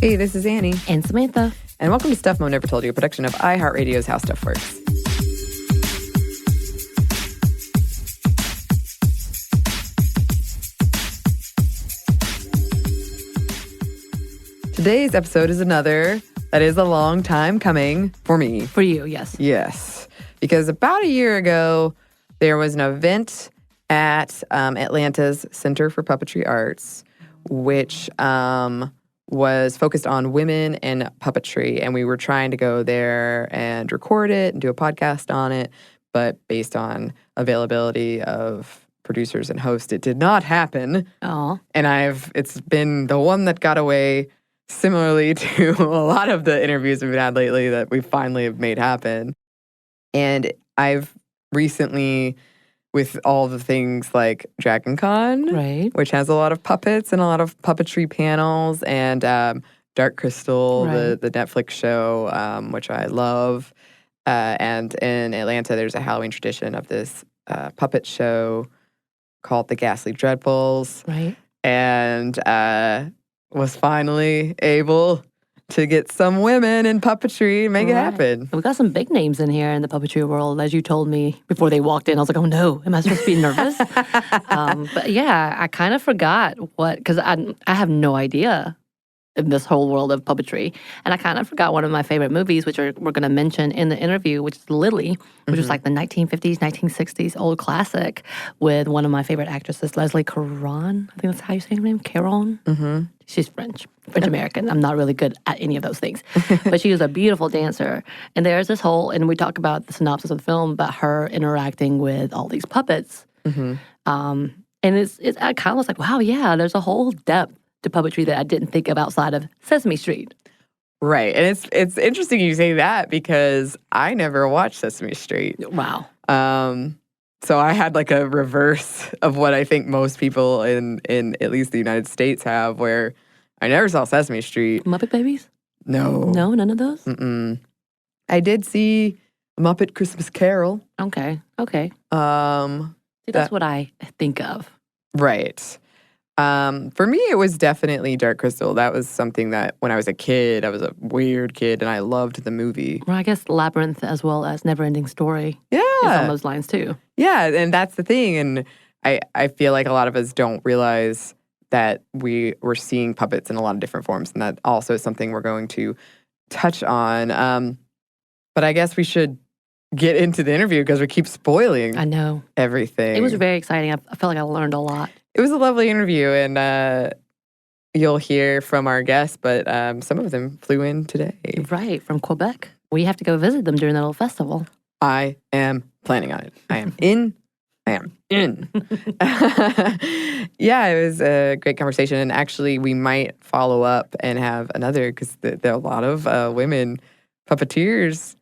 Hey, this is Anney. And Samantha. And welcome to Stuff Mom Never Told You, a production of iHeartRadio's How Stuff Works. Today's episode is another that is a long time coming for me. For you, yes. Yes. Because about a year ago, there was an event at Atlanta's Center for Puppetry Arts, which was focused on women in puppetry. And we were trying to go there and record it and do a podcast on it. But based on availability of producers and hosts, it did not happen. Oh. And it's been the one that got away, similarly to a lot of the interviews we've had lately, that we finally have made happen. And I've recently, with all the things like Dragon Con, right, which has a lot of puppets and a lot of puppetry panels, and Dark Crystal, right, the Netflix show, which I love. And in Atlanta, there's a Halloween tradition of this puppet show called The Ghastly Dreadfuls. Right. And was finally able to get some women in puppetry and make it happen. We got some big names in here in the puppetry world, as you told me before they walked in. I was like, oh no, am I supposed to be nervous? But yeah, I kind of forgot because I have no idea in this whole world of puppetry. And I kind of forgot one of my favorite movies, which we're going to mention in the interview, which is Lily, which was like the 1950s, 1960s old classic with one of my favorite actresses, Leslie Caron. I think that's how you say her name, Caron. Mm-hmm. She's French-American. I'm not really good at any of those things. But she was a beautiful dancer. And there's this whole, and we talk about the synopsis of the film, about her interacting with all these puppets. Mm-hmm. And I kind of was like, wow, yeah, there's a whole depth to puppetry that I didn't think of outside of Sesame Street. Right. And it's interesting you say that because I never watched Sesame Street. Wow. So I had like a reverse of what I think most people in at least the United States have, where I never saw Sesame Street. Muppet Babies? No. No, none of those? Mm-mm. I did see Muppet Christmas Carol. Okay. See, that's what I think of. Right. For me, it was definitely Dark Crystal. That was something that when I was a kid, I was a weird kid, and I loved the movie. Well, I guess Labyrinth as well as Neverending Story. Yeah. Is on those lines, too. Yeah, and that's the thing. And I feel like a lot of us don't realize that we're seeing puppets in a lot of different forms, and that also is something we're going to touch on. But I guess we should get into the interview because we keep spoiling I know. everything. It was very exciting. I felt like I learned a lot. It was a lovely interview, and you'll hear from our guests, but some of them flew in today. Right, from Quebec. We have to go visit them during that little festival. I am planning on it. I am in. Yeah, it was a great conversation, and actually we might follow up and have another, because there are a lot of women puppeteers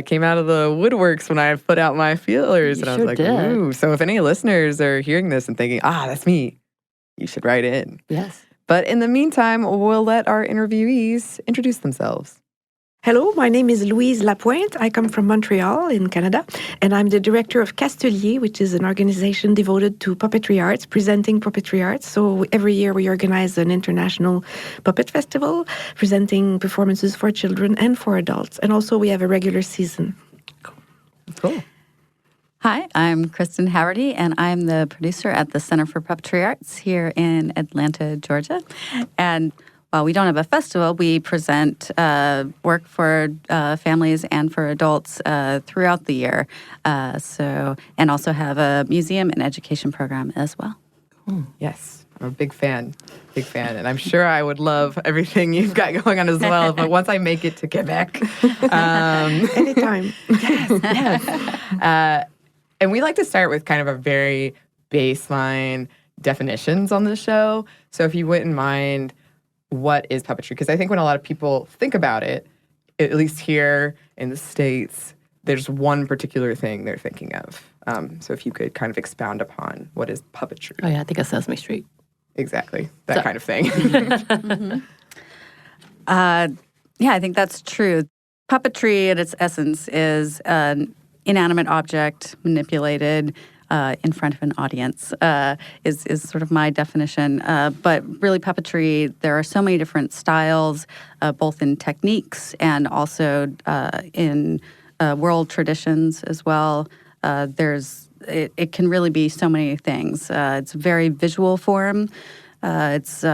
came out of the woodworks when I put out my feelers. And I was like, ooh. So if any listeners are hearing this and thinking, that's me, you should write in. Yes. But in the meantime, we'll let our interviewees introduce themselves. Hello, my name is Louise Lapointe. I come from Montreal in Canada, and I'm the director of Castelier, which is an organization devoted to puppetry arts, presenting puppetry arts. So every year we organize an international puppet festival, presenting performances for children and for adults. And also we have a regular season. Cool. Hi, I'm Kristen Haverty, and I'm the producer at the Center for Puppetry Arts here in Atlanta, Georgia. And while we don't have a festival, we present work for families and for adults throughout the year. And also have a museum and education program as well. Yes, I'm a big fan. And I'm sure I would love everything you've got going on as well. But once I make it to Quebec. Anytime. Yes. And we like to start with kind of a very baseline definitions on the show. So if you wouldn't mind, what is puppetry? Because I think when a lot of people think about it, at least here in the States, there's one particular thing they're thinking of. So if you could kind of expound upon what is puppetry. Oh, yeah, I think of Sesame Street. Exactly. That kind of thing. Yeah, I think that's true. Puppetry at its essence is an inanimate object manipulated in front of an audience is sort of my definition. But really, puppetry, there are so many different styles, both in techniques and also in world traditions as well. It can really be so many things. It's a very visual form. It's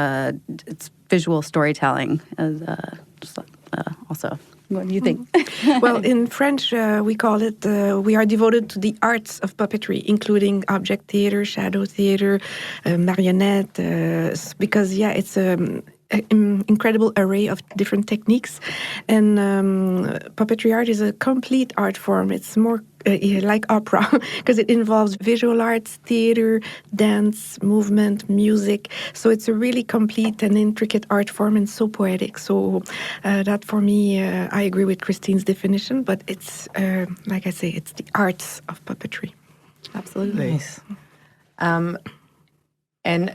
visual storytelling also. What do you think? Well, in French, we call it, we are devoted to the arts of puppetry, including object theater, shadow theater, marionette, because, it's an incredible array of different techniques. And puppetry art is a complete art form. It's more like opera, because it involves visual arts, theater, dance, movement, music. So it's a really complete and intricate art form and so poetic. So that for me, I agree with Christine's definition, but it's, like I say, it's the arts of puppetry. Absolutely. Nice. And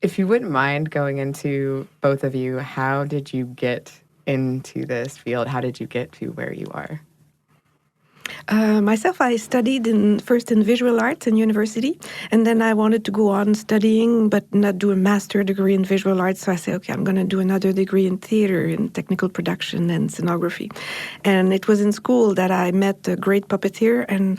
if you wouldn't mind going into, both of you, how did you get into this field? How did you get to where you are? Myself, I studied first in visual arts in university, and then I wanted to go on studying, but not do a master degree in visual arts. So I said, okay, I'm going to do another degree in theater, in technical production and scenography. And it was in school that I met a great puppeteer, and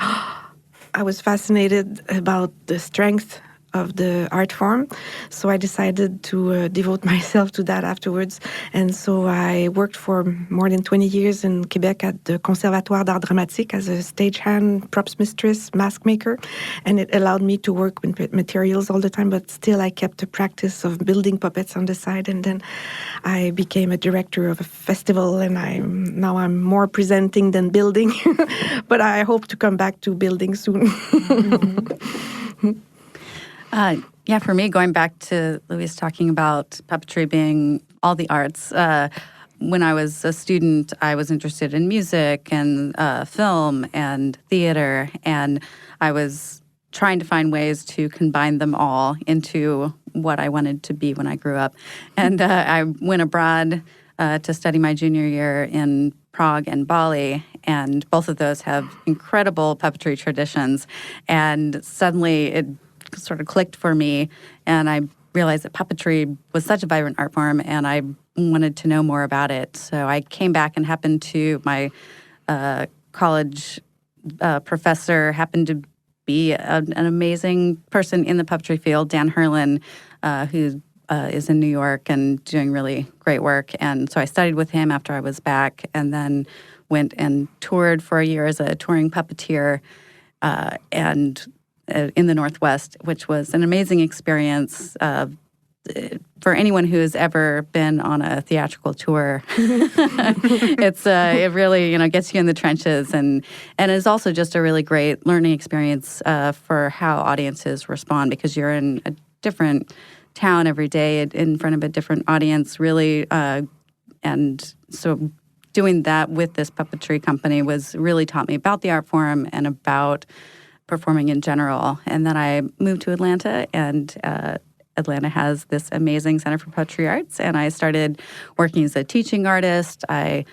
I was fascinated about the strength of the art form. So I decided to devote myself to that afterwards. And so I worked for more than 20 years in Quebec at the Conservatoire d'Art Dramatique as a stagehand, props mistress, mask maker. And it allowed me to work with materials all the time, but still I kept the practice of building puppets on the side. And then I became a director of a festival, and now I'm more presenting than building. But I hope to come back to building soon. For me, going back to Louise talking about puppetry being all the arts, when I was a student, I was interested in music and film and theater, and I was trying to find ways to combine them all into what I wanted to be when I grew up. And I went abroad to study my junior year in Prague and Bali, and both of those have incredible puppetry traditions. And suddenly it sort of clicked for me, and I realized that puppetry was such a vibrant art form, and I wanted to know more about it. So I came back and happened to, my college professor happened to be an amazing person in the puppetry field, Dan Herlin, who is in New York and doing really great work. And so I studied with him after I was back, and then went and toured for a year as a touring puppeteer, and in the Northwest, which was an amazing experience for anyone who has ever been on a theatrical tour. It really gets you in the trenches, and is also just a really great learning experience for how audiences respond, because you're in a different town every day in front of a different audience, really, and so doing that with this puppetry company really taught me about the art form and about performing in general. And then I moved to Atlanta, and Atlanta has this amazing Center for Puppetry Arts, and I started working as a teaching artist. I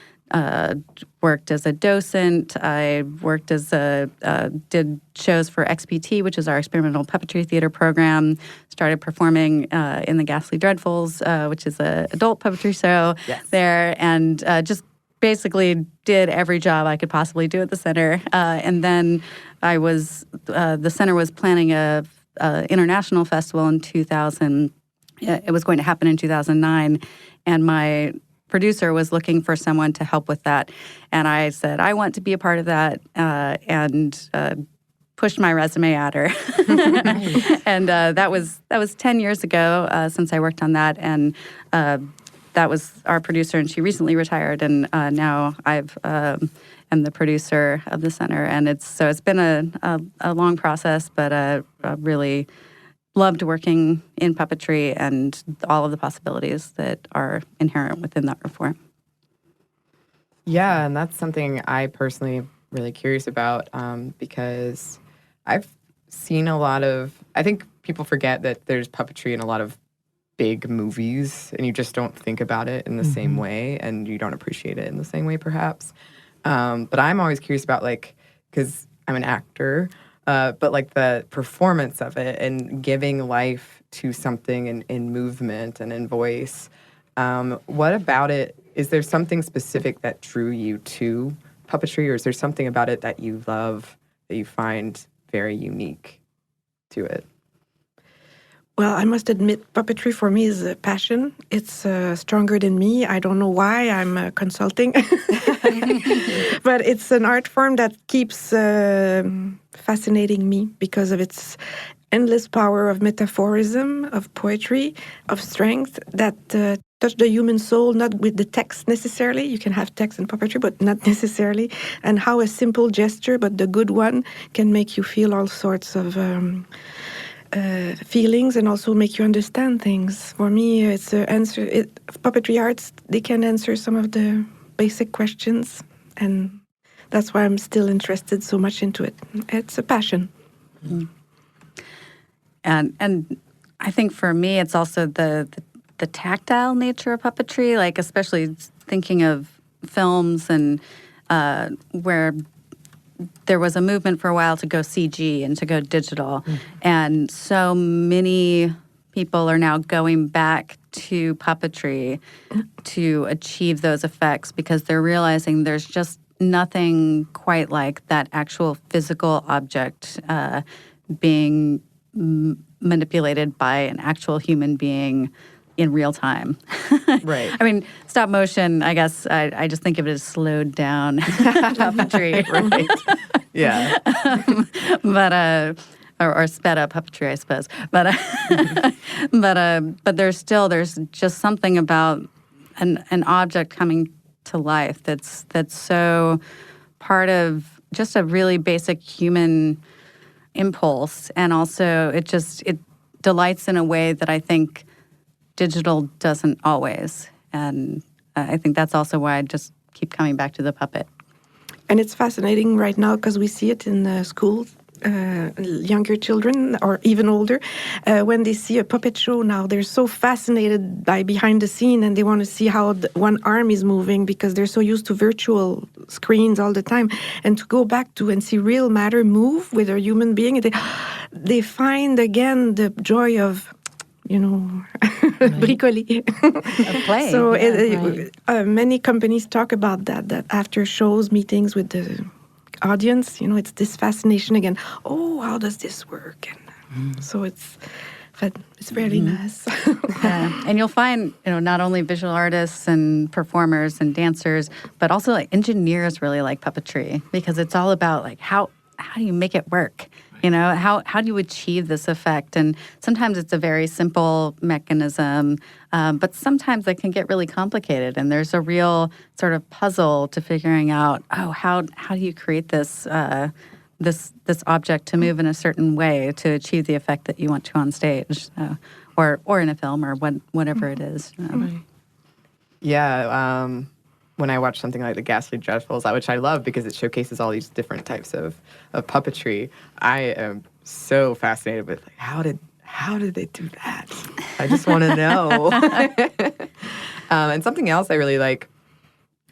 worked as a docent. I worked did shows for XPT, which is our experimental puppetry theater program. Started performing in the Ghastly Dreadfuls, which is an adult puppetry show there, and just basically did every job I could possibly do at the center. And then the center was planning a international festival in 2000. It was going to happen in 2009, and my producer was looking for someone to help with that. And I said, I want to be a part of that, and pushed my resume at her. And that was 10 years ago since I worked on that, and that was our producer, and she recently retired, and now am the producer of the center. And it's been a long process, but I really loved working in puppetry and all of the possibilities that are inherent within that art form. Yeah, and that's something I personally really curious about, because I've seen a lot of, I think people forget that there's puppetry in a lot of big movies, and you just don't think about it in the same way, and you don't appreciate it in the same way, perhaps. But I'm always curious about, because I'm an actor, but like the performance of it and giving life to something in movement and in voice. What about it? Is there something specific that drew you to puppetry, or is there something about it that you love that you find very unique to it? Well, I must admit, puppetry for me is a passion. It's stronger than me. I don't know why I'm consulting. But it's an art form that keeps fascinating me because of its endless power of metaphorism, of poetry, of strength that touch the human soul, not with the text necessarily. You can have text in puppetry, but not necessarily. And how a simple gesture, but the good one, can make you feel all sorts of feelings and also make you understand things. For me, it's an answer. Puppetry arts, they can answer some of the basic questions, and that's why I'm still interested so much into it. It's a passion. Mm. And I think for me, it's also the tactile nature of puppetry, like especially thinking of films and where there was a movement for a while to go CG and to go digital. And so many people are now going back to puppetry to achieve those effects because they're realizing there's just nothing quite like that actual physical object being manipulated by an actual human being in real time. Right. I mean, stop motion, I guess, I just think of it as slowed down puppetry. Right. Yeah. But, or sped up puppetry, I suppose. But, but there's just something about an object coming to life that's so part of just a really basic human impulse. And also it delights in a way that I think digital doesn't always. And I think that's also why I just keep coming back to the puppet. And it's fascinating right now because we see it in the schools, younger children or even older. When they see a puppet show now, they're so fascinated by behind the scene and they want to see how one arm is moving because they're so used to virtual screens all the time. And to go back to and see real matter move with a human being, they find again the joy of, bricoler. Play. So right. many companies talk about that after shows, meetings with the audience, it's this fascination again. Oh, how does this work? And so it's really nice. Yeah. And you'll find, not only visual artists and performers and dancers, but also like engineers really like puppetry because it's all about like how do you make it work? How do you achieve this effect? And sometimes it's a very simple mechanism, but sometimes it can get really complicated. And there's a real sort of puzzle to figuring out, how do you create this this object to move in a certain way to achieve the effect that you want to on stage, or in a film or whatever it is. Yeah. When I watch something like The Ghastly Dreadfuls, which I love because it showcases all these different types of puppetry, I am so fascinated with like, how did they do that? I just want to know. And something else I really like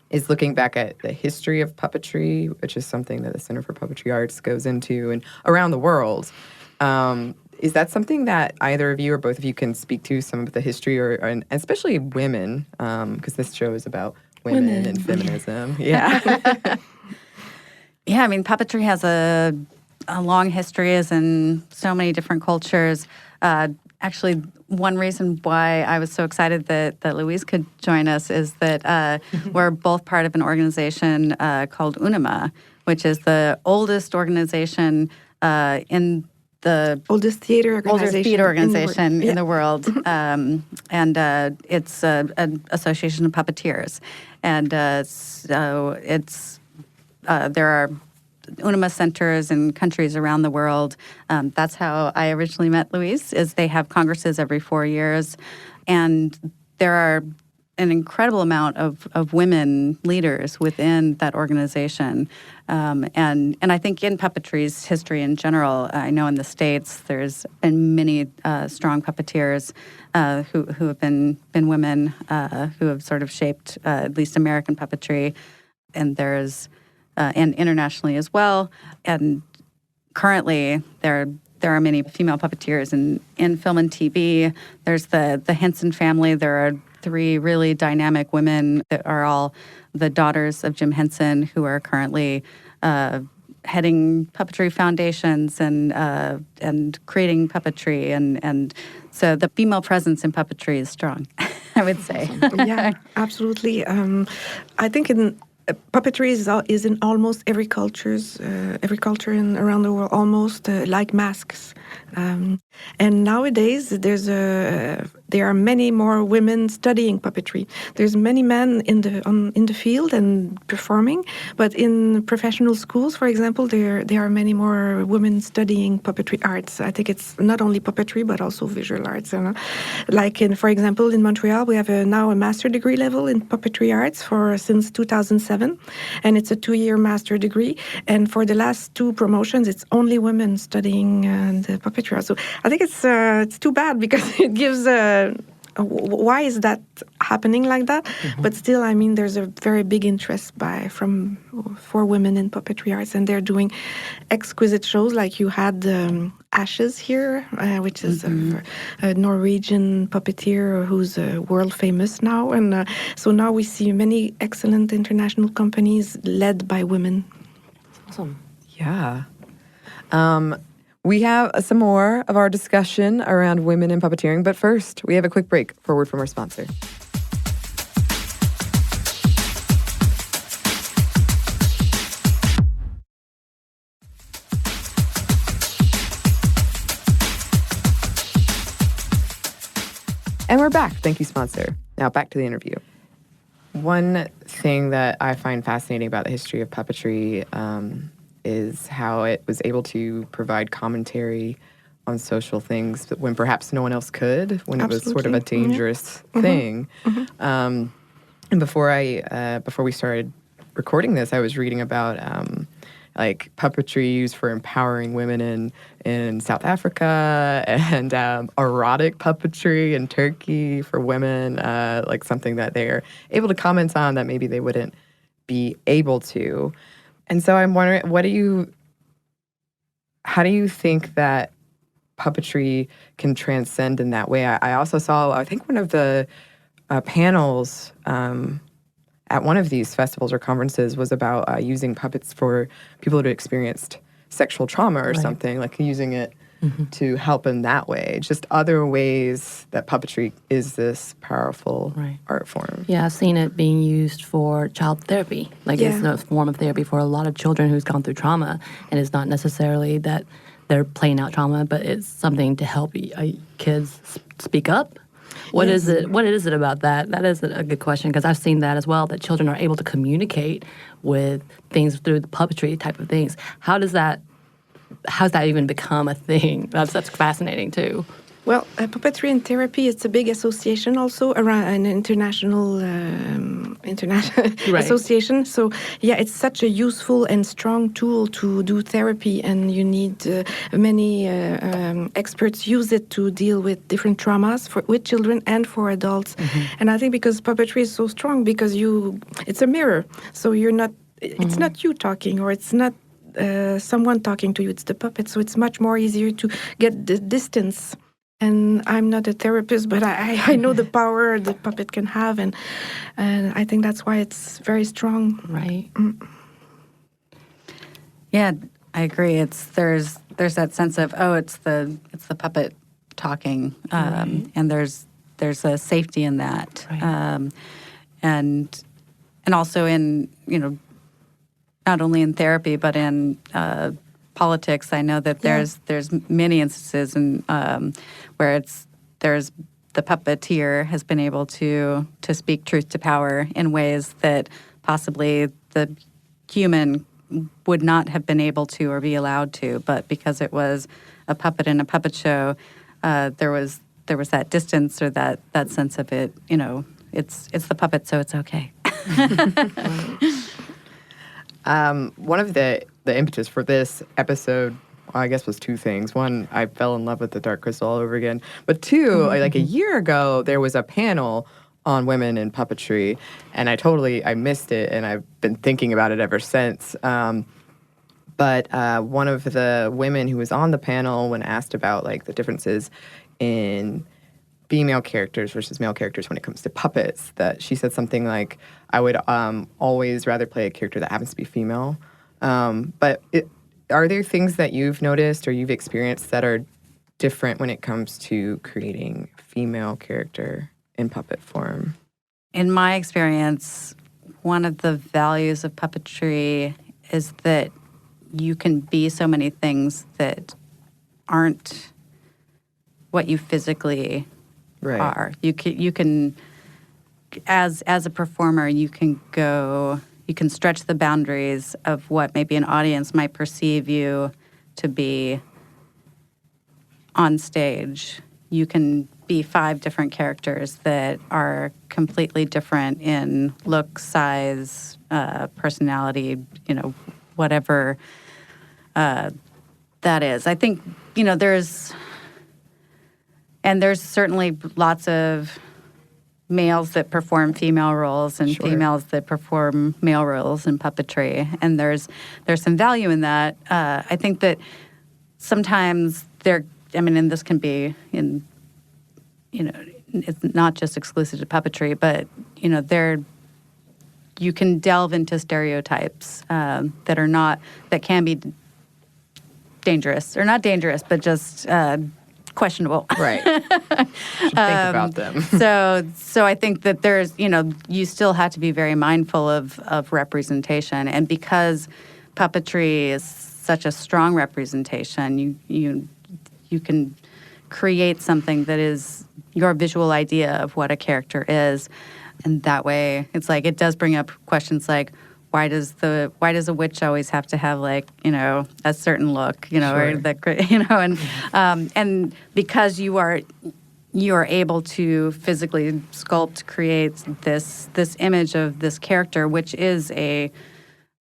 is looking back at the history of puppetry, which is something that the Center for Puppetry Arts goes into and around the world. Is that something that either of you or both of you can speak to, some of the history, and especially women, because this show is about women and feminism. Yeah. Yeah, I mean, puppetry has a long history, as in so many different cultures. Actually, one reason why I was so excited that Louise could join us is that we're both part of an organization called UNIMA, which is the oldest organization in the oldest theater organization in the world. And it's an association of puppeteers. And so it's there are UNIMA centers in countries around the world. That's how I originally met Louise, is they have congresses every 4 years. And there are an incredible amount of women leaders within that organization. And I think in puppetry's history in general, I know in the States there's been many strong puppeteers who have been women who have sort of shaped at least American puppetry. And there's and internationally as well. And currently there are many female puppeteers in film and TV. There's the Henson family. There are 3 really dynamic women that are all the daughters of Jim Henson, who are currently heading puppetry foundations and creating puppetry, and so the female presence in puppetry is strong, I would say. Yeah, absolutely. I think puppetry is in almost every culture around the world, almost like masks. And nowadays, there are many more women studying puppetry. There's many men in the field and performing, but in professional schools, for example, there are many more women studying puppetry arts. I think it's not only puppetry but also visual arts. For example, in Montreal, we have now a master degree level in puppetry arts since 2007, and it's a 2-year master degree. And for the last 2 promotions, it's only women studying the puppetry art. So I think it's too bad because it gives. Why is that happening like that? Mm-hmm. But still, I mean, there's a very big interest for women in puppetry arts, and they're doing exquisite shows. Like you had Ashes here, which is a Norwegian puppeteer who's world famous now, and so now we see many excellent international companies led by women. Awesome. Yeah. We have some more of our discussion around women in puppeteering, but first, we have a quick break for a word from our sponsor. And we're back. Thank you, sponsor. Now back to the interview. One thing that I find fascinating about the history of puppetry is how it was able to provide commentary on social things when perhaps no one else could, when it was sort of a dangerous thing. Mm-hmm. And before we started recording this, I was reading about puppetry used for empowering women in South Africa, and erotic puppetry in Turkey for women, something that they're able to comment on that maybe they wouldn't be able to. And so I'm wondering, how do you think that puppetry can transcend in that way? I also saw, I think one of the panels at one of these festivals or conferences was about using puppets for people who had experienced sexual trauma or something, like using it to help in that way. Just other ways that puppetry is this powerful art form. Yeah, I've seen it being used for child therapy. It's a form of therapy for a lot of children who's gone through trauma, and it's not necessarily that they're playing out trauma, but it's something to help kids speak up. What is it? What is it about that? That is a good question, because I've seen that as well, that children are able to communicate with things through the puppetry type of things. How's that even become a thing? That's fascinating too. Well, puppetry and therapy, it's a big association also around an international association. So, yeah, it's such a useful and strong tool to do therapy, and you need many experts use it to deal with different traumas with children and for adults. And I think because puppetry is so strong, because it's a mirror. So it's not you talking, or it's not someone talking to you, it's the puppet. So it's much more easier to get the distance. And I'm not a therapist, but I know the power the puppet can have, and I think that's why it's very strong. Right. Yeah, I agree. There's that sense of, it's the puppet talking, and there's a safety in that, and also in not only in therapy but in politics. I know that there's many instances where there's the puppeteer has been able to speak truth to power in ways that possibly the human would not have been able to or be allowed to, but because it was a puppet in a puppet show, there was that distance or that sense of it. It's the puppet, so it's okay. One of the impetus for this episode, I guess, was 2 things. One, I fell in love with the Dark Crystal all over again. But 2, like a year ago, there was a panel on women in puppetry, and I missed it, and I've been thinking about it ever since. But one of the women who was on the panel, when asked about like the differences in female characters versus male characters when it comes to puppets, that she said something like, I would always rather play a character that happens to be female. But are there things that you've noticed or you've experienced that are different when it comes to creating female character in puppet form? In my experience, one of the values of puppetry is that you can be so many things that aren't what you physically are. You can, as a performer, you can stretch the boundaries of what maybe an audience might perceive you to be on stage. You can be 5 different characters that are completely different in look, size, personality, whatever that is. I think, there's certainly lots of males that perform female roles and females that perform male roles in puppetry, and there's some value in that. I think that sometimes and this can be in, it's not just exclusive to puppetry, but, you can delve into stereotypes that can be dangerous, or not dangerous, but just questionable. Right. Should think about them. So I think that there's, you still have to be very mindful of representation. And because puppetry is such a strong representation, you can create something that is your visual idea of what a character is. And that way, it's like, it does bring up questions like, why does a witch always have to have like, a certain look, or that, and because you are able to physically sculpt, create this image of this character, which is a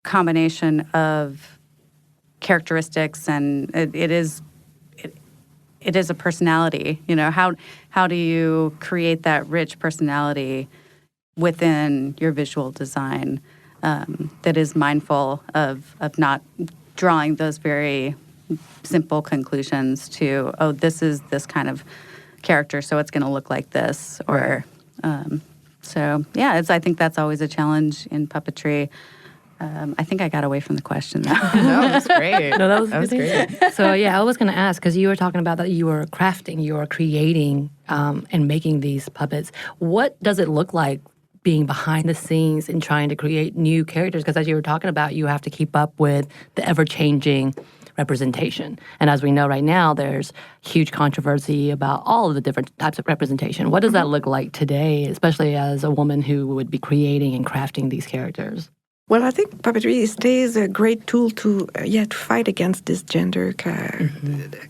combination of characteristics, and it is a personality. How do you create that rich personality within your visual design? That is mindful of not drawing those very simple conclusions to, this is this kind of character, so it's going to look like this. Or I think that's always a challenge in puppetry. I think I got away from the question though. No, that was great. No, that was great. So I was going to ask, because you were talking about that you were crafting, you were creating and making these puppets. What does it look like being behind the scenes and trying to create new characters? Because as you were talking about, you have to keep up with the ever-changing representation. And as we know right now, there's huge controversy about all of the different types of representation. What does that look like today, especially as a woman who would be creating and crafting these characters? Well, I think puppetry stays a great tool to fight against this gender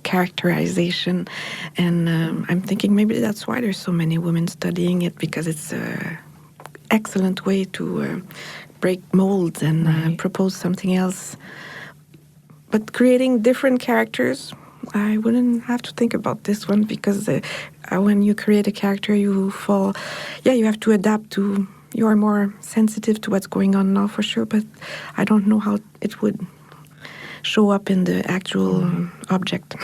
characterization. And I'm thinking maybe that's why there's so many women studying it, because it's excellent way to break molds and propose something else. But creating different characters, I wouldn't have to think about this one, because when you create a character, you have to adapt to, you are more sensitive to what's going on now for sure, but I don't know how it would show up in the actual object.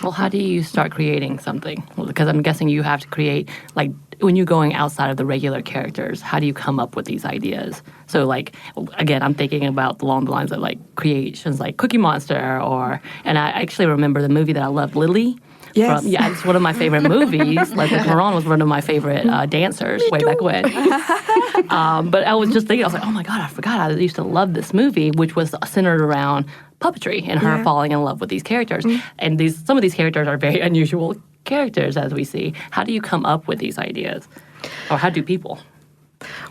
Well, how do you start creating something? Well, because I'm guessing you have to create, like, when you're going outside of the regular characters, how do you come up with these ideas? So, like, again, I'm thinking about along the lines of, like, creations like Cookie Monster, and I actually remember the movie that I loved, Lily. Yes. It's one of my favorite movies. Leslie Caron was one of my favorite dancers way back when. But I was just thinking, I was like, oh my God, I forgot I used to love this movie, which was centered around puppetry and her falling in love with these characters. And some of these characters are very unusual characters, as we see. How do you come up with these ideas? Or how do people?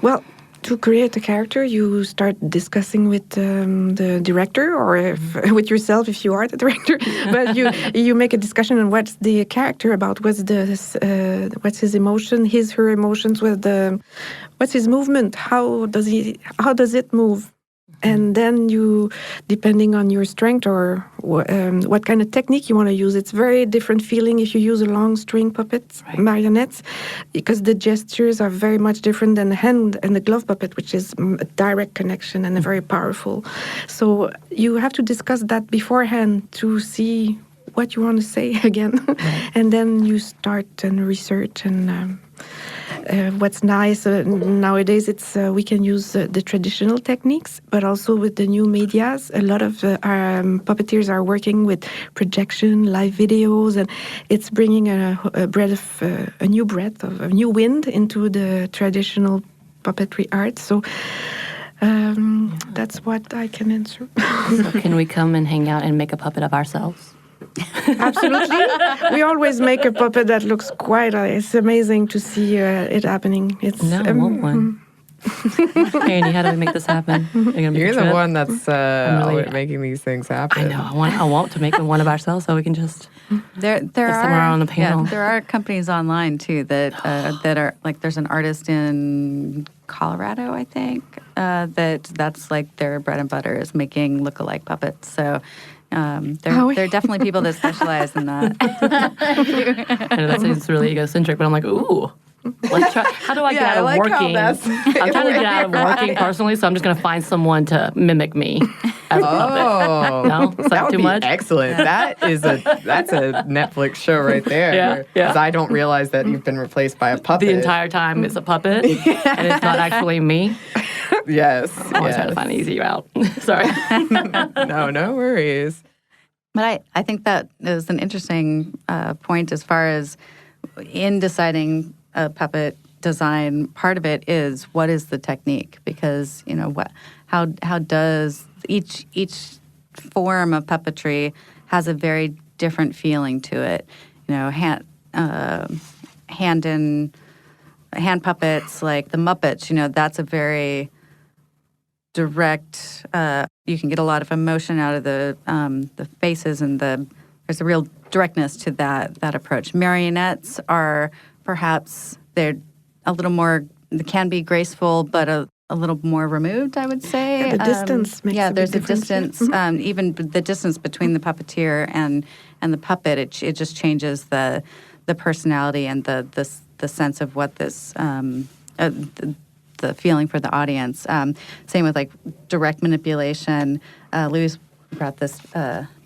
Well, to create a character, you start discussing with the director, or with yourself if you are the director. But you make a discussion on what's the character about, what's his emotion, her emotions, what's his movement, how does it move, And then you, depending on your strength or what kind of technique you want to use, it's very different feeling if you use a long string puppet, marionettes, because the gestures are very much different than the hand and the glove puppet, which is a direct connection and a very powerful. So you have to discuss that beforehand to see what you want to say again. And then you start and research and... what's nice nowadays, it's we can use the traditional techniques, but also with the new medias. A lot of our puppeteers are working with projection, live videos, and it's bringing a new wind into the traditional puppetry art. So that's what I can answer. So can we come and hang out and make a puppet of ourselves? Absolutely. We always make a puppet that looks quite... it's amazing to see it happening. It's I want one. Anney, how do we make this happen? You're the one that's really making these things happen. I know. I want to make one of ourselves so we can just there somewhere on the panel. Yeah, there are companies online too that are like, there's an artist in Colorado, I think, that's like their bread and butter is making look-alike puppets. So there are definitely people that specialize in that. I know that seems really egocentric, but I'm like, ooh. Let's try. How do I get out of working? I'm trying to get out of working personally, so I'm just going to find someone to mimic me as a puppet. No? Is that would too be much? excellent. That's a Netflix show right there. Yeah. Because I don't realize that you've been replaced by a puppet. The entire time it's a puppet, and it's not actually me. Yes. I'm always trying to find an easy route. Sorry. No worries. But I think that is an interesting point as far as in deciding a puppet design. Part of it is what is the technique, because how does each form of puppetry has a very different feeling to it. Hand puppets like the Muppets. That's a very direct. You can get a lot of emotion out of the faces, and there's a real directness to that approach. Marionettes are perhaps they're a little more. They can be graceful, but a little more removed, I would say. Yeah, the distance makes a big difference. Distance. Even the distance between the puppeteer and the puppet, it just changes the personality and the sense of what this. The feeling for the audience. Same with like direct manipulation. Louise brought this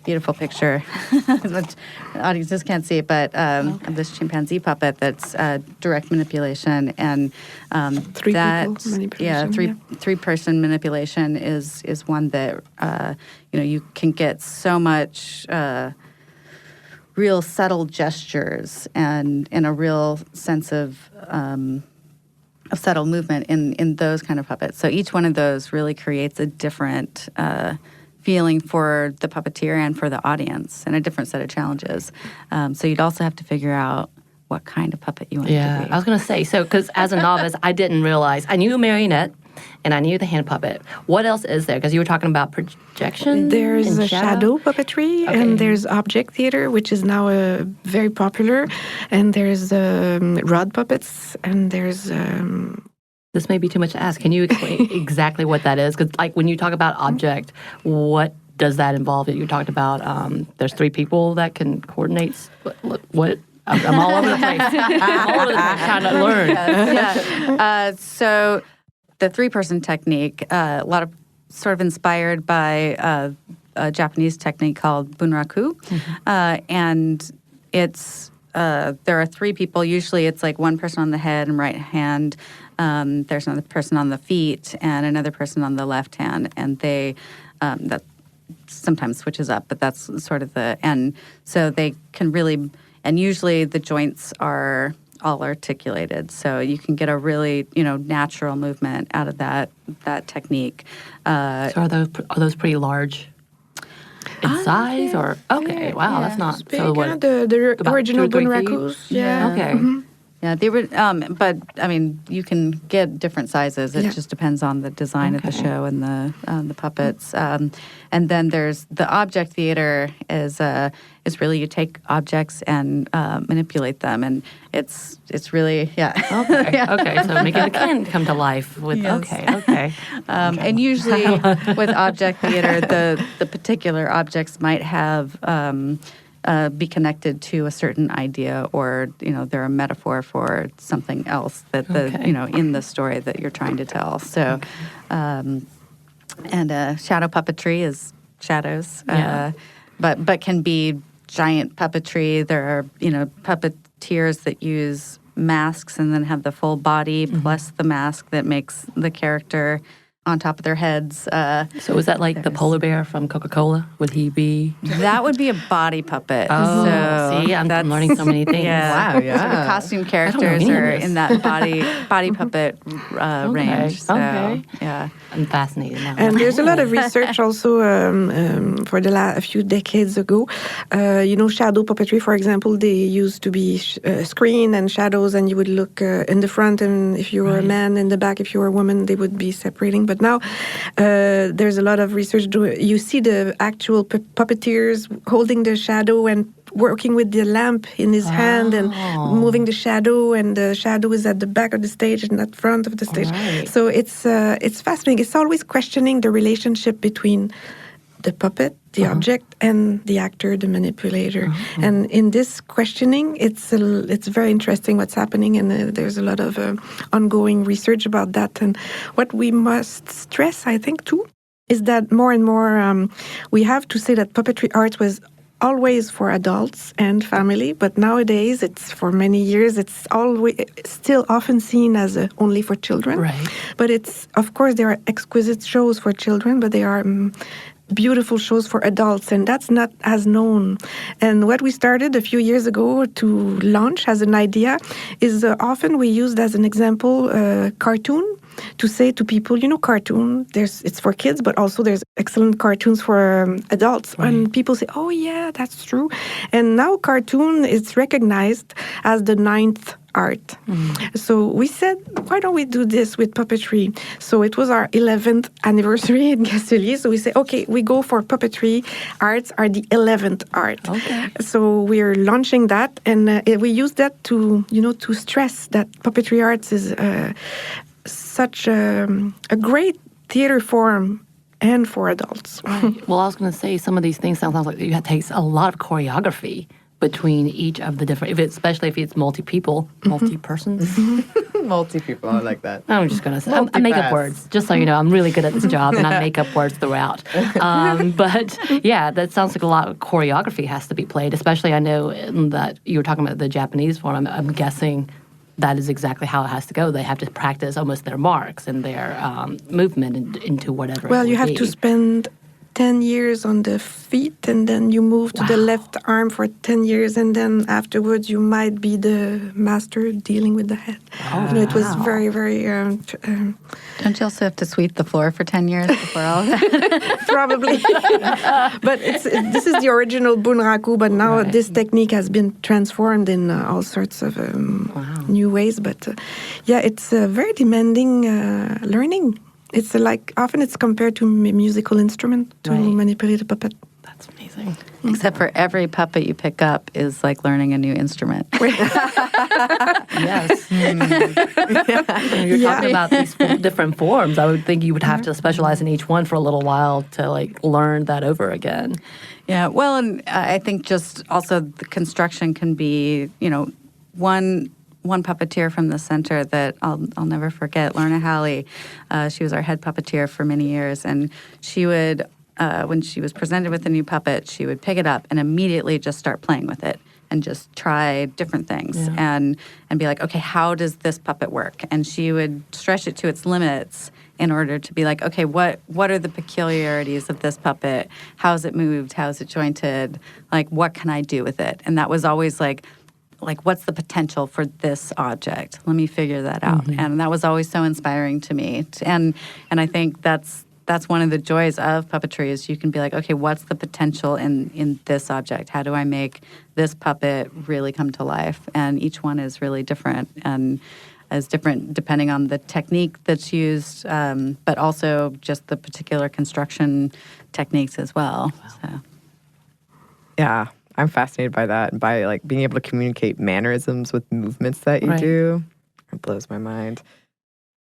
beautiful picture, which the audience just can't see it, but of this chimpanzee puppet that's direct manipulation, and three-person manipulation is one that you can get so much real subtle gestures and a real sense of subtle movement in those kind of puppets. So each one of those really creates a different feeling for the puppeteer and for the audience, and a different set of challenges. So you'd also have to figure out what kind of puppet you want to be. I was going to say, so because as a novice, I didn't realize. I knew a marionette, and I knew the hand puppet. What else is there? Because you were talking about projection. There's a shadow puppetry, and there's object theater, which is now very popular. And there's rod puppets, and there's... This may be too much to ask. Can you explain exactly what that is? Because like when you talk about object, what does that involve? You talked about there's three people that can coordinate. What? I'm all over the place. I'm all over the place trying to learn. So the three-person technique, a lot of sort of inspired by a Japanese technique called bunraku, and it's there are three people. Usually, it's like one person on the head and right hand. There's another person on the feet and another person on the left hand, and they that sometimes switches up, but that's sort of the end. So they can really, and usually the joints are all articulated, so you can get a really natural movement out of that technique. So are those pretty large in size, or wow, that's not big, so. What the original 2 or 3 bunrakus? feet? Okay. Yeah, they were, but I mean, you can get different sizes. It just depends on the design of the show and the puppets. And then there's the object theater is really you take objects and manipulate them, and it's really Okay. Okay. So making it can come to life with okay. And usually with object theater, the particular objects might have. Be connected to a certain idea, or they're a metaphor for something else that in the story that you're trying to tell. So, and shadow puppetry is shadows, but can be giant puppetry. There are puppeteers that use masks and then have the full body plus the mask that makes the character on top of their heads. So is that like the polar bear from Coca-Cola? Would he be? That would be a body puppet. Oh, so see, I'm learning so many things. Yeah. Wow, yeah. So the costume characters are in that body puppet range. So, yeah. I'm fascinated now. And there's a lot of research also for a few decades ago. Shadow puppetry, for example, they used to be screen and shadows, and you would look in the front, and if you were a man, in the back, if you were a woman, they would be separating. But now there's a lot of research. You see the actual puppeteers holding the shadow and working with the lamp in his hand and moving the shadow, and the shadow is at the back of the stage and at front of the stage. Right. So it's fascinating. It's always questioning the relationship between the puppet, the object, and the actor, the manipulator. And in this questioning, it's very interesting what's happening, and there's a lot of ongoing research about that. And what we must stress, I think, too, is that more and more we have to say that puppetry art was always for adults and family, but nowadays for many years it's always still often seen as only for children. Right. But of course there are exquisite shows for children, but they are beautiful shows for adults, and that's not as known. And what we started a few years ago to launch as an idea is often we used as an example cartoon, to say to people, cartoon, it's for kids, but also there's excellent cartoons for adults. Right. And people say, oh yeah, that's true. And now cartoon is recognized as the 9th art. So we said, why don't we do this with puppetry? So it was our 11th anniversary in Castelier. So we say, okay, we go for puppetry. Arts are the 11th art. Okay. So we're launching that, and we use that to stress that puppetry arts is such a great theater form and for adults. Right. Well, I was going to say some of these things sounds like it takes a lot of choreography between each of the different, especially if it's multi-people, multi-persons. Multi-people, I like that. I'm just going to say, I make up words, just so you know, I'm really good at this job, and I make up words throughout. But yeah, that sounds like a lot of choreography has to be played, especially I know that you were talking about the Japanese form. I'm guessing that is exactly how it has to go. They have to practice almost their marks and their movement into whatever. Well, you have to spend 10 years on the feet, and then you move to the left arm for 10 years, and then afterwards you might be the master dealing with the head. It was very, very... Don't you also have to sweep the floor for 10 years before all of that? Probably. But this is the original bunraku, but now this technique has been transformed in all sorts of new ways. But it's a very demanding learning. It's often it's compared to a musical instrument to manipulate a puppet. That's amazing. Except for every puppet you pick up is like learning a new instrument. Yes. You're talking about these different forms. I would think you would have to specialize in each one for a little while to learn that over again. Yeah. Well, and I think just also the construction can be, one puppeteer from the center that I'll never forget, Lorna Halley. She was our head puppeteer for many years, and she would, when she was presented with a new puppet, she would pick it up and immediately just start playing with it and just try different things and be like, okay, how does this puppet work? And she would stretch it to its limits in order to be like, okay, what are the peculiarities of this puppet? How is it moved? How is it jointed? What can I do with it? And that was always like, what's the potential for this object? Let me figure that out. And that was always so inspiring to me. And I think that's that's one of the joys of puppetry is you can be like, okay, what's the potential in this object? How do I make this puppet really come to life? And each one is really different and is different depending on the technique that's used, but also just the particular construction techniques as well. Wow. So. Yeah, I'm fascinated by that and by like being able to communicate mannerisms with movements that you do. It blows my mind.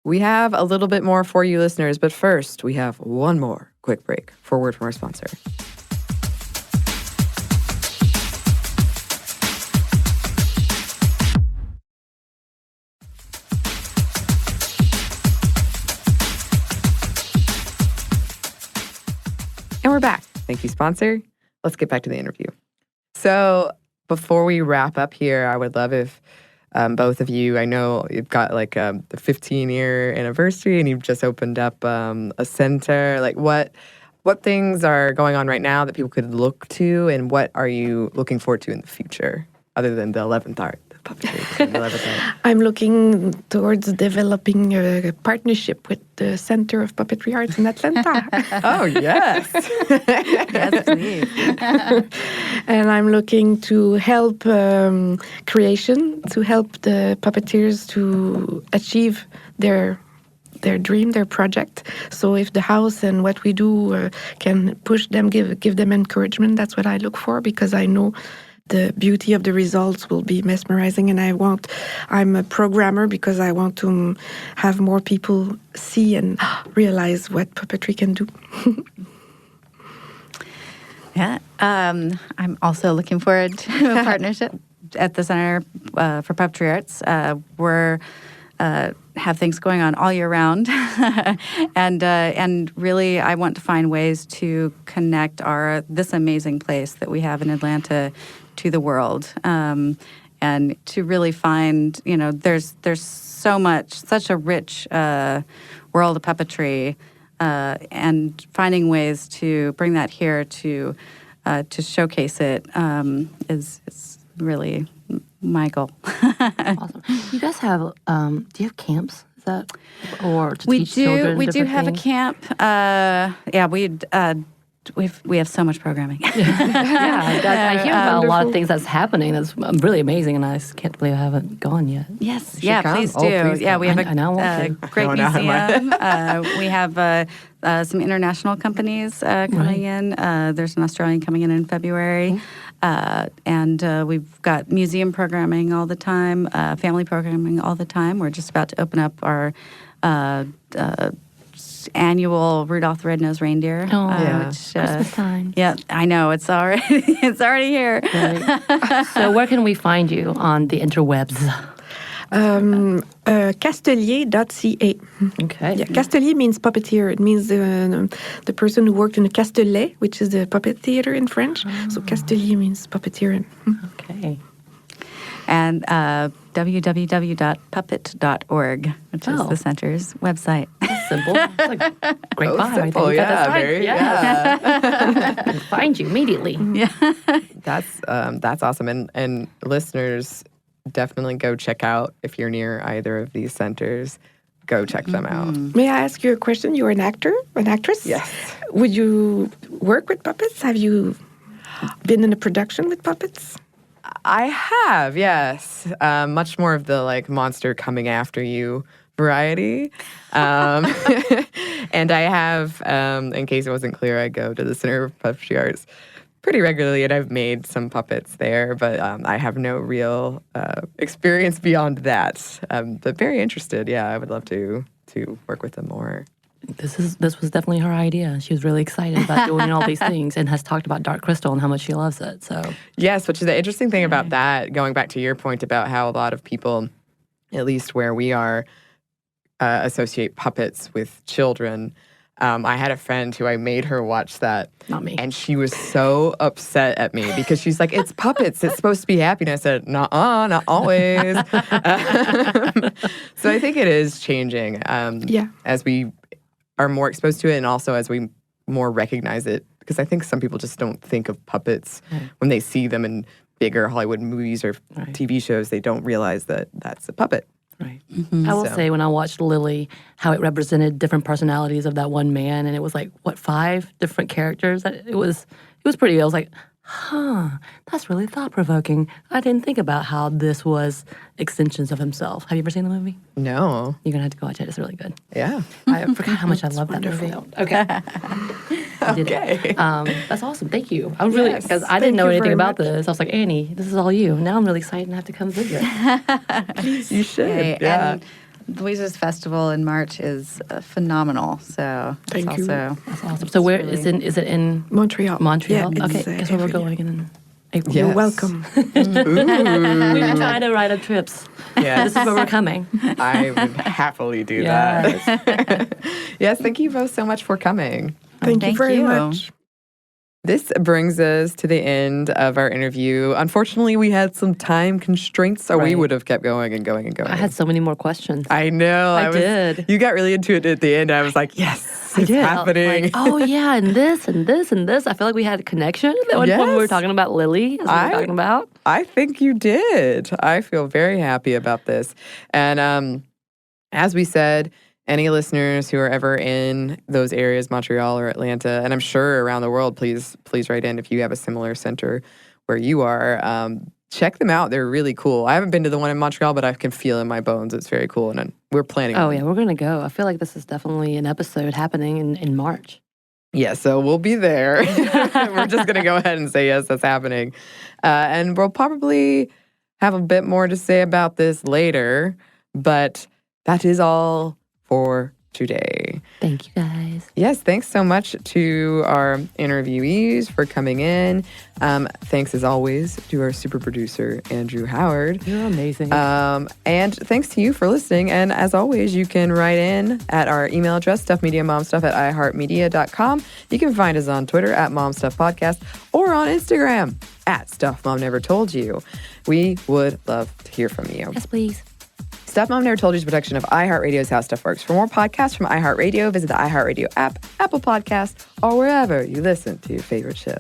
We have a little bit more for you listeners, but first we have one more quick break for a word from our sponsor. And we're back. Thank you, sponsor. Let's get back to the interview. So before we wrap up here, I would love if both of you, I know you've got like the 15-year anniversary and you've just opened up a center. Like what things are going on right now that people could look to, and what are you looking forward to in the future other than the 11th art? I'm looking towards developing a partnership with the Center of Puppetry Arts in Atlanta. Oh, yes. Yes, please. And I'm looking to help creation, to help the puppeteers to achieve their dream, their project. So if the house and what we do can push them, give them encouragement, that's what I look for, because I know the beauty of the results will be mesmerizing, and I'm a programmer because I want to have more people see and realize what puppetry can do. Yeah, I'm also looking forward to a partnership at the Center for Puppetry Arts. We're have things going on all year round, and really, I want to find ways to connect this amazing place that we have in Atlanta to the world, and to really find, there's such a rich world of puppetry, and finding ways to bring that here to showcase it is really my goal. Awesome. You guys have, do you have camps? Is that, or to teach children? We do have things? a camp. We have so much programming. I hear about a lot of things that's happening that's really amazing, and I just can't believe I haven't gone yet. Yes, come. please do. Please We have I know, a great museum. We have some international companies coming in. There's an Australian coming in February. And we've got museum programming all the time, family programming all the time. We're just about to open up our annual Rudolph the Red-Nosed Reindeer. Christmas time. Yeah, I know. It's already here. Right. So where can we find you on the interwebs? Castelier.ca. Okay. Yeah, Castelier means puppeteer. It means the person who worked in the Castellet, which is the puppet theater in French. So Castelier means puppeteer. Okay. And www.puppet.org, which is the center's website. That's simple. It's like great bio. Simple, I think. yeah, That's very, yeah. Find you immediately. Yeah. That's awesome. And listeners, definitely go check out, if you're near either of these centers, go check them out. May I ask you a question? You're an actress? Yes. Would you work with puppets? Have you been in a production with puppets? I have, yes. Much more of the like monster coming after you variety. And I have, in case it wasn't clear, I go to the Center for Puppetry Arts pretty regularly, and I've made some puppets there, but I have no real experience beyond that. But very interested. Yeah, I would love to work with them more. This was definitely her idea. She was really excited about doing all these things, and has talked about Dark Crystal and how much she loves it. So yes, which is the interesting thing about that, going back to your point about how a lot of people, at least where we are, associate puppets with children. I had a friend who I made her watch that. Not me. And she was so upset at me because she's like, it's puppets. It's supposed to be happy. And I said, nuh-uh, not always. So I think it is changing as we are more exposed to it, and also as we more recognize it. Because I think some people just don't think of puppets when they see them in bigger Hollywood movies or TV shows. They don't realize that that's a puppet. Right. I will say when I watched Lily, how it represented different personalities of that one man, and it was like, 5 different characters? It was pretty, I was like, that's really thought-provoking. I didn't think about how this was extensions of himself. Have you ever seen the movie? No. You're going to have to go watch it. It's really good. Yeah. I forgot how much I love that movie. Okay. I did it. That's awesome. Thank you. I was really, because I didn't know anything about this. I was like, Anney, this is all you. Now I'm really excited and I have to come visit. Please. You should. Yay. Yeah. And Louisa's Festival in March is phenomenal. So it's Thank you. also That's awesome. So where is it in Montreal. Montreal? Yeah, okay, it's, guess where we're every year. going in April. Yes. You're welcome. We've been trying to write up trips. Yes. This is where we're coming. I would happily do that. Yes, thank you both so much for coming. Thank you Thank very you. much. This brings us to the end of our interview. Unfortunately, we had some time constraints, or we Right. would have kept going and going and going. I had so many more questions. I know. I did. You got really into it at the end. I was like, yes, I it's did. happening. Like, oh yeah, and this and this and this. I feel like we had a connection. At one point we were Yes. talking about Lily, as we were talking about. I think you did. I feel very happy about this. And as we said, any listeners who are ever in those areas, Montreal or Atlanta, and I'm sure around the world, please write in if you have a similar center where you are. Check them out. They're really cool. I haven't been to the one in Montreal, but I can feel in my bones it's very cool. And we're planning Oh on it. yeah, we're gonna go. I feel like this is definitely an episode happening in March. Yeah, so we'll be there. We're just going to go ahead and say, yes, that's happening. And we'll probably have a bit more to say about this later. But that is all for today. Thank you guys. Yes, thanks so much to our interviewees for coming in. Thanks, as always, to our super producer, Andrew Howard. You're amazing. And thanks to you for listening. And as always, you can write in at our email address, stuffmediamomstuff@iheartmedia.com. You can find us on Twitter @momstuffpodcast or on Instagram @stuffmomnevertoldyou. We would love to hear from you. Yes, please. Stuff Mom Never Told You is a production of iHeartRadio's How Stuff Works. For more podcasts from iHeartRadio, visit the iHeartRadio app, Apple Podcasts, or wherever you listen to your favorite shows.